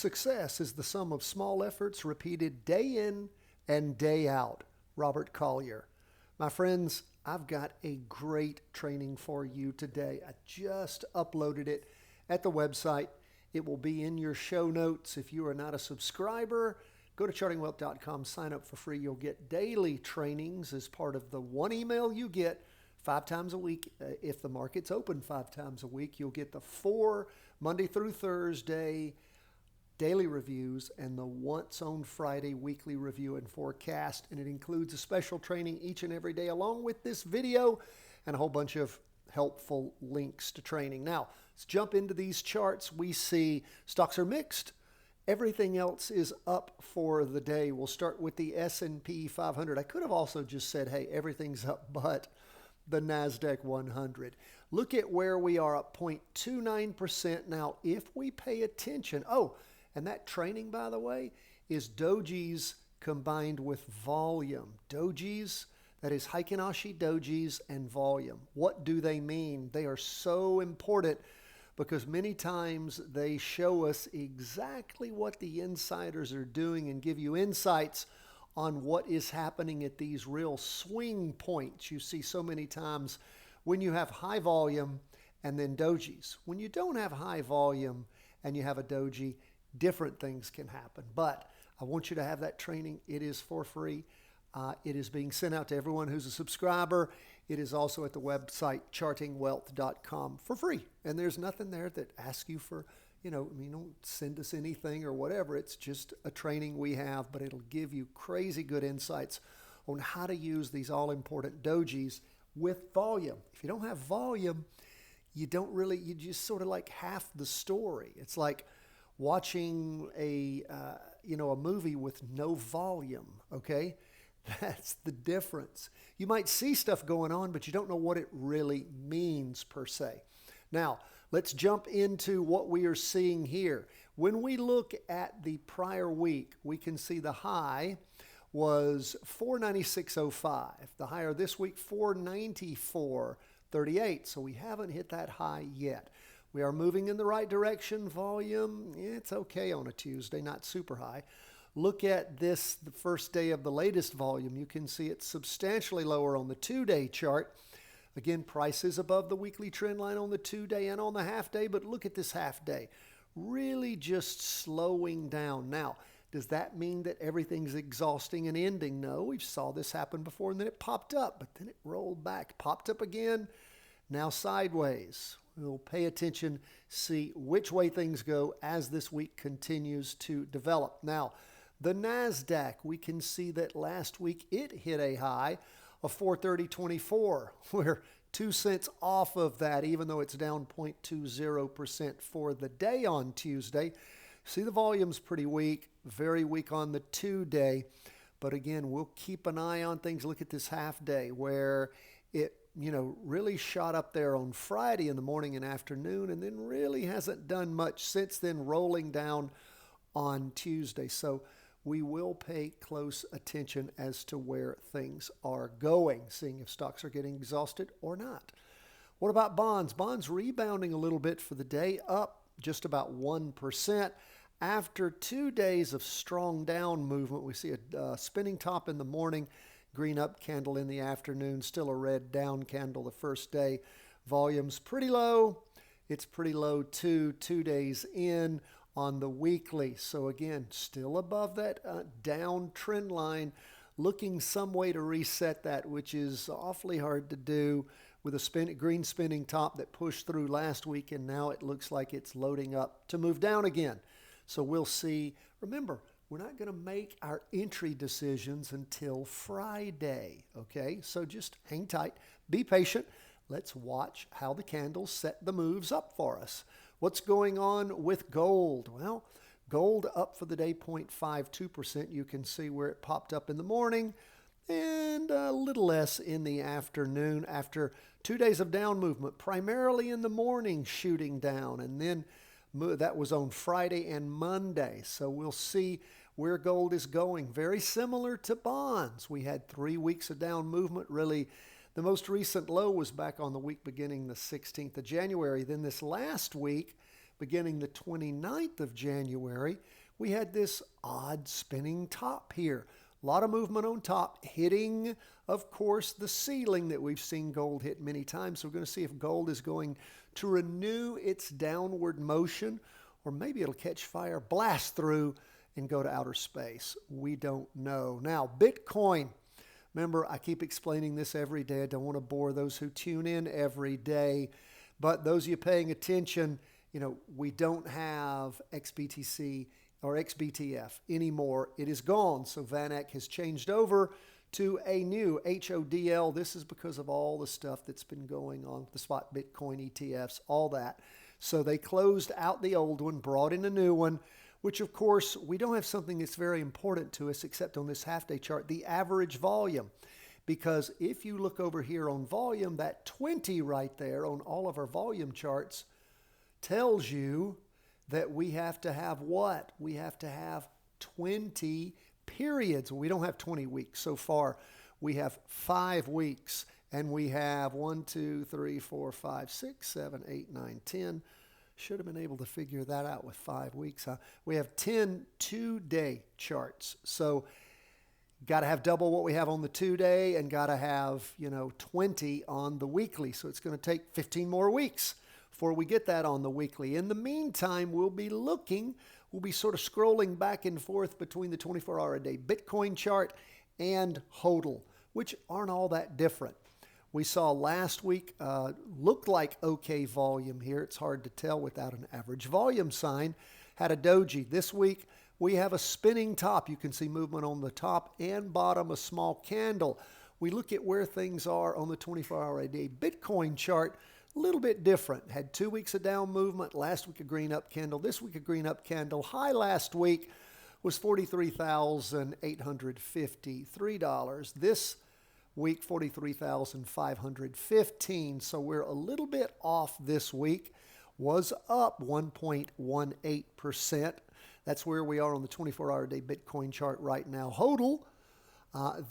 Success is the sum of small efforts repeated day in and day out. Robert Collier. My friends, I've got a great training for you today. I just uploaded it at the website. It will be in your show notes. If you are not a subscriber, go to chartingwealth.com, sign up for free. You'll get daily trainings as part of the one email you get 5 times a week. If the market's open 5 times a week, you'll get the 4 Monday through Thursday daily reviews and the once on Friday weekly review and forecast. And it includes a special training each and every day along with this video and a whole bunch of helpful links to training. Now, let's jump into these charts. We see stocks are mixed. Everything else is up for the day. We'll start with the S&P 500. I could have also just said, hey, everything's up but the NASDAQ 100. Look at where we are, up 0.29%. Now, if we pay attention, and that training, by the way, is dojis combined with volume. Dojis, that is Heikin-Ashi dojis and volume. What do they mean? They are so important because many times they show us exactly what the insiders are doing and give you insights on what is happening at these real swing points you see so many times when you have high volume and then dojis. When you don't have high volume and you have a doji, different things can happen. But I want you to have that training. It is for free. It is being sent out to everyone who's a subscriber. It is also at the website chartingwealth.com for free. And there's nothing there that asks you for, you don't send us anything or whatever. It's just a training we have, but it'll give you crazy good insights on how to use these all-important dojis with volume. If you don't have volume, you just sort of like half the story. It's like watching a movie with no volume, okay? That's the difference. You might see stuff going on, but you don't know what it really means per se. Now, let's jump into what we are seeing here. When we look at the prior week, we can see the high was 496.05. The higher this week, 494.38. So we haven't hit that high yet. We are moving in the right direction. Volume, it's okay on a Tuesday, not super high. Look at this, the first day of the latest volume. You can see it's substantially lower on the 2-day chart. Again, prices above the weekly trend line on the 2-day and on the half-day, but look at this half-day. Really just slowing down. Now, does that mean that everything's exhausting and ending? No, we saw this happen before, and then it popped up, but then it rolled back, popped up again, now sideways. We'll pay attention, see which way things go as this week continues to develop. Now, the NASDAQ, we can see that last week it hit a high of 430.24. We're 2 cents off of that, even though it's down 0.20% for the day on Tuesday. See, the volume's pretty weak, very weak on the 2-day. But again, we'll keep an eye on things. Look at this half day where it really shot up there on Friday in the morning and afternoon, and then really hasn't done much since then, rolling down on Tuesday. So we will pay close attention as to where things are going, seeing if stocks are getting exhausted or not. What about bonds? Bonds rebounding a little bit for the day, up just about 1%. After 2 days of strong down movement, we see a spinning top in the morning, green up candle in the afternoon, still a red down candle the first day. Volume's pretty low. It's pretty low too, 2 days in on the weekly. So again, still above that down trend line, looking some way to reset that, which is awfully hard to do with a green spinning top that pushed through last week, and now it looks like it's loading up to move down again. So we'll see. Remember, we're not going to make our entry decisions until Friday, okay? So just hang tight, be patient. Let's watch how the candles set the moves up for us. What's going on with gold? Well, gold up for the day 0.52%. You can see where it popped up in the morning and a little less in the afternoon after 2 days of down movement, primarily in the morning shooting down, and then that was on Friday and Monday. So we'll see where gold is going. Very similar to bonds. We had 3 weeks of down movement. Really, the most recent low was back on the week beginning the 16th of January. Then this last week, beginning the 29th of January, we had this odd spinning top here. A lot of movement on top, hitting, of course, the ceiling that we've seen gold hit many times. So we're going to see if gold is going to renew its downward motion, or maybe it'll catch fire, blast through, and go to outer space. We don't know. Now, Bitcoin. Remember, I keep explaining this every day. I don't want to bore those who tune in every day. But those of you paying attention, we don't have XBTC or XBTF anymore. It is gone. So VanEck has changed over to a new HODL. This is because of all the stuff that's been going on with the spot Bitcoin ETFs, all that. So they closed out the old one, brought in a new one, which of course we don't have something that's very important to us except on this half-day chart, the average volume. Because if you look over here on volume, that 20 right there on all of our volume charts tells you that we have to have what? We have to have 20 periods. We don't have 20 weeks so far. We have 5 weeks, and we have 1, 2, 3, 4, 5, 6, 7, 8, 9, 10. Should have been able to figure that out with 5 weeks, huh? We have 10 2-day charts. So got to have double what we have on the 2-day and got to have, 20 on the weekly. So it's going to take 15 more weeks before we get that on the weekly. In the meantime, we'll be sort of scrolling back and forth between the 24-hour-a-day Bitcoin chart and HODL, which aren't all that different. We saw last week, looked like okay volume here. It's hard to tell without an average volume sign. Had a doji. This week, we have a spinning top. You can see movement on the top and bottom, a small candle. We look at where things are on the 24-hour-a-day Bitcoin chart, a little bit different. Had 2 weeks of down movement. Last week, a green up candle. This week, a green up candle. High last week was $43,853. This week, $43,515. So we're a little bit off this week. Was up 1.18%. That's where we are on the 24-hour-a-day Bitcoin chart right now. HODL,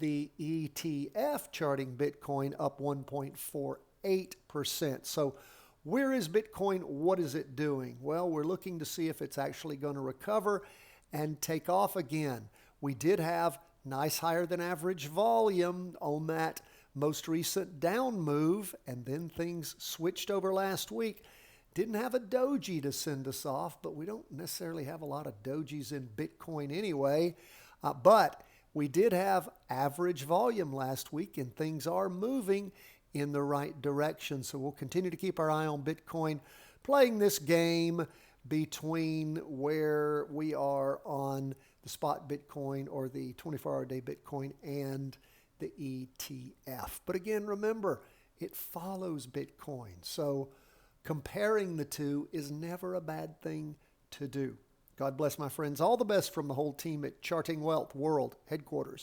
the ETF charting Bitcoin, up 1.48%. So where is Bitcoin? What is it doing? Well, we're looking to see if it's actually going to recover and take off again. We did have nice higher than average volume on that most recent down move, and then things switched over last week. Didn't have a doji to send us off, but we don't necessarily have a lot of dojis in Bitcoin anyway. But we did have average volume last week, and things are moving in the right direction. So we'll continue to keep our eye on Bitcoin, playing this game between where we are on the spot Bitcoin or the 24-hour-a-day Bitcoin and the ETF. But again, remember, it follows Bitcoin. So comparing the two is never a bad thing to do. God bless, my friends. All the best from the whole team at Charting Wealth World Headquarters.